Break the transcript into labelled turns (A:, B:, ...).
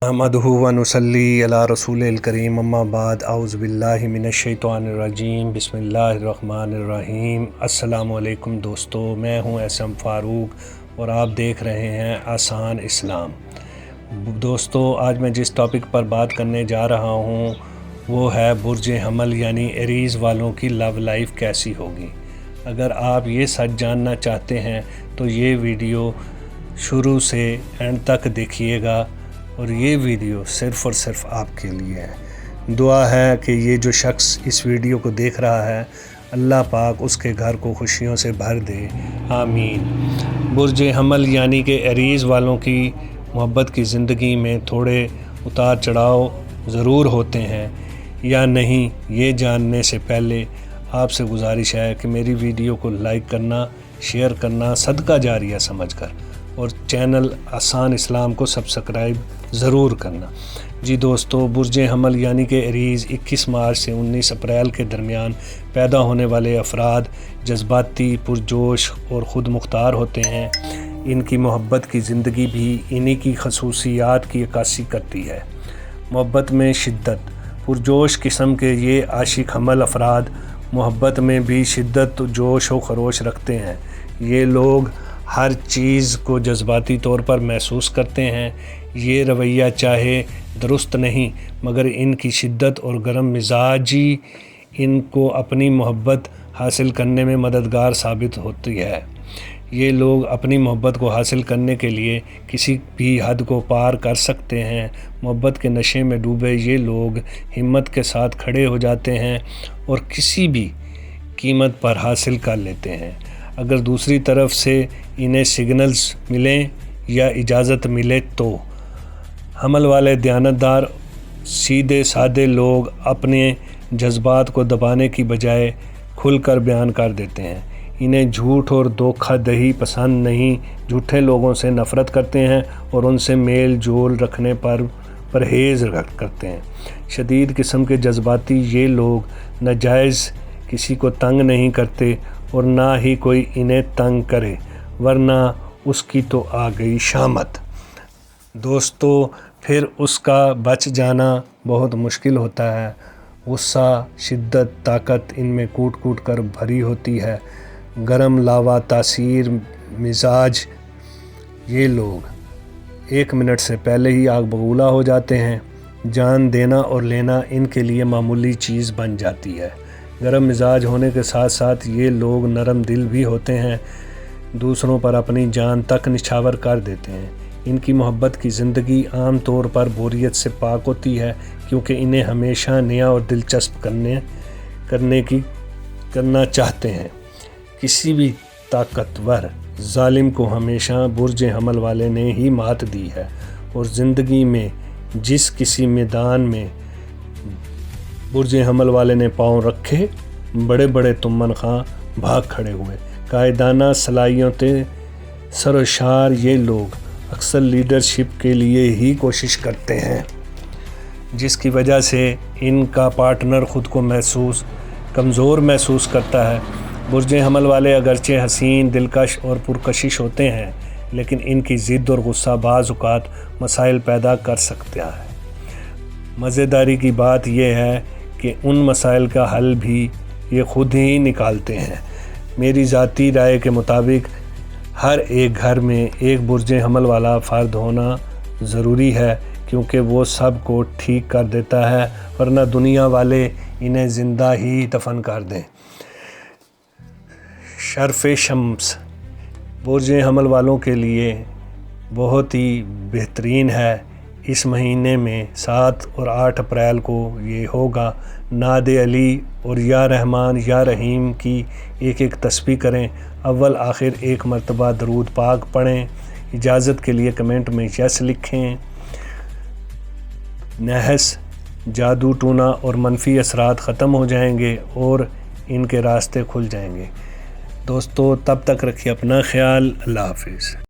A: نحمدہ و نصلی علی رسول الکریم اما بعد اعوذ باللہ من الشیطان الرجیم بسم اللہ الرحمن الرحیم۔ السلام علیکم دوستو، میں ہوں احسن فاروق اور آپ دیکھ رہے ہیں آسان اسلام۔ دوستو، آج میں جس ٹاپک پر بات کرنے جا رہا ہوں وہ ہے برج حمل یعنی ایریز والوں کی لو لائف کیسی ہوگی۔ اگر آپ یہ سچ جاننا چاہتے ہیں تو یہ ویڈیو شروع سے اینڈ تک دیکھیے گا، اور یہ ویڈیو صرف اور صرف آپ کے لیے ہے۔ دعا ہے کہ یہ جو شخص اس ویڈیو کو دیکھ رہا ہے، اللہ پاک اس کے گھر کو خوشیوں سے بھر دے، آمین۔ برج حمل یعنی کہ ایریز والوں کی محبت کی زندگی میں تھوڑے اتار چڑھاؤ ضرور ہوتے ہیں یا نہیں، یہ جاننے سے پہلے آپ سے گزارش ہے کہ میری ویڈیو کو لائک کرنا، شیئر کرنا صدقہ جاریہ سمجھ کر، اور چینل آسان اسلام کو سبسکرائب ضرور کرنا۔ جی دوستو، برج حمل یعنی کہ ایریز 21 مارچ سے 19 اپریل کے درمیان پیدا ہونے والے افراد جذباتی، پرجوش اور خود مختار ہوتے ہیں۔ ان کی محبت کی زندگی بھی انہی کی خصوصیات کی عکاسی کرتی ہے۔ محبت میں شدت، پرجوش قسم کے یہ عاشق حمل افراد محبت میں بھی شدت، جوش و خروش رکھتے ہیں۔ یہ لوگ ہر چیز کو جذباتی طور پر محسوس کرتے ہیں۔ یہ رویہ چاہے درست نہیں، مگر ان کی شدت اور گرم مزاجی ان کو اپنی محبت حاصل کرنے میں مددگار ثابت ہوتی ہے۔ یہ لوگ اپنی محبت کو حاصل کرنے کے لیے کسی بھی حد کو پار کر سکتے ہیں۔ محبت کے نشے میں ڈوبے یہ لوگ ہمت کے ساتھ کھڑے ہو جاتے ہیں اور کسی بھی قیمت پر حاصل کر لیتے ہیں۔ اگر دوسری طرف سے انہیں سگنلز ملیں یا اجازت ملے تو حمل والے دیانتدار، سیدھے سادے لوگ اپنے جذبات کو دبانے کی بجائے کھل کر بیان کر دیتے ہیں۔ انہیں جھوٹ اور دھوکہ دہی پسند نہیں، جھوٹے لوگوں سے نفرت کرتے ہیں اور ان سے میل جول رکھنے پر پرہیز کرتے ہیں۔ شدید قسم کے جذباتی یہ لوگ ناجائز کسی کو تنگ نہیں کرتے اور نہ ہی کوئی انہیں تنگ کرے، ورنہ اس کی تو آ گئی شامت۔ دوستو، پھر اس کا بچ جانا بہت مشکل ہوتا ہے۔ غصہ، شدت، طاقت ان میں کوٹ کوٹ کر بھری ہوتی ہے۔ گرم لاوا تاثیر مزاج یہ لوگ 1 منٹ سے پہلے ہی آگ بگولا ہو جاتے ہیں۔ جان دینا اور لینا ان کے لیے معمولی چیز بن جاتی ہے۔ گرم مزاج ہونے کے ساتھ ساتھ یہ لوگ نرم دل بھی ہوتے ہیں، دوسروں پر اپنی جان تک نچھاور کر دیتے ہیں۔ ان کی محبت کی زندگی عام طور پر بوریت سے پاک ہوتی ہے، کیونکہ انہیں ہمیشہ نیا اور دلچسپ کرنا چاہتے ہیں۔ کسی بھی طاقتور ظالم کو ہمیشہ برج حمل والے نے ہی مات دی ہے، اور زندگی میں جس کسی میدان میں برج حمل والے نے پاؤں رکھے، بڑے بڑے تمن خاں بھاگ کھڑے ہوئے۔ قائدانہ صلاحیتیں سرشار یہ لوگ اکثر لیڈرشپ کے لیے ہی کوشش کرتے ہیں، جس کی وجہ سے ان کا پارٹنر خود کو کمزور محسوس کرتا ہے۔ برج حمل والے اگرچہ حسین، دلکش اور پرکشش ہوتے ہیں، لیکن ان کی ضد اور غصہ بعض اوقات مسائل پیدا کر سکتا ہے۔ مزیداری کی بات یہ ہے کہ ان مسائل کا حل بھی یہ خود ہی نکالتے ہیں۔ میری ذاتی رائے کے مطابق ہر ایک گھر میں ایک برج حمل والا فرد ہونا ضروری ہے، کیونکہ وہ سب کو ٹھیک کر دیتا ہے، ورنہ دنیا والے انہیں زندہ ہی دفن کر دیں۔ شرف شمس برج حمل والوں کے لیے بہت ہی بہترین ہے۔ اس مہینے میں 7 اور 8 اپریل کو یہ ہوگا۔ نعت علی اور یا رحمان یا رحیم کی ایک تسبیح کریں، اول آخر 1 مرتبہ درود پاک پڑھیں۔ اجازت کے لیے کمنٹ میں یس لکھیں۔ نحس، جادو ٹونا اور منفی اثرات ختم ہو جائیں گے اور ان کے راستے کھل جائیں گے۔ دوستو، تب تک رکھیے اپنا خیال۔ اللہ حافظ۔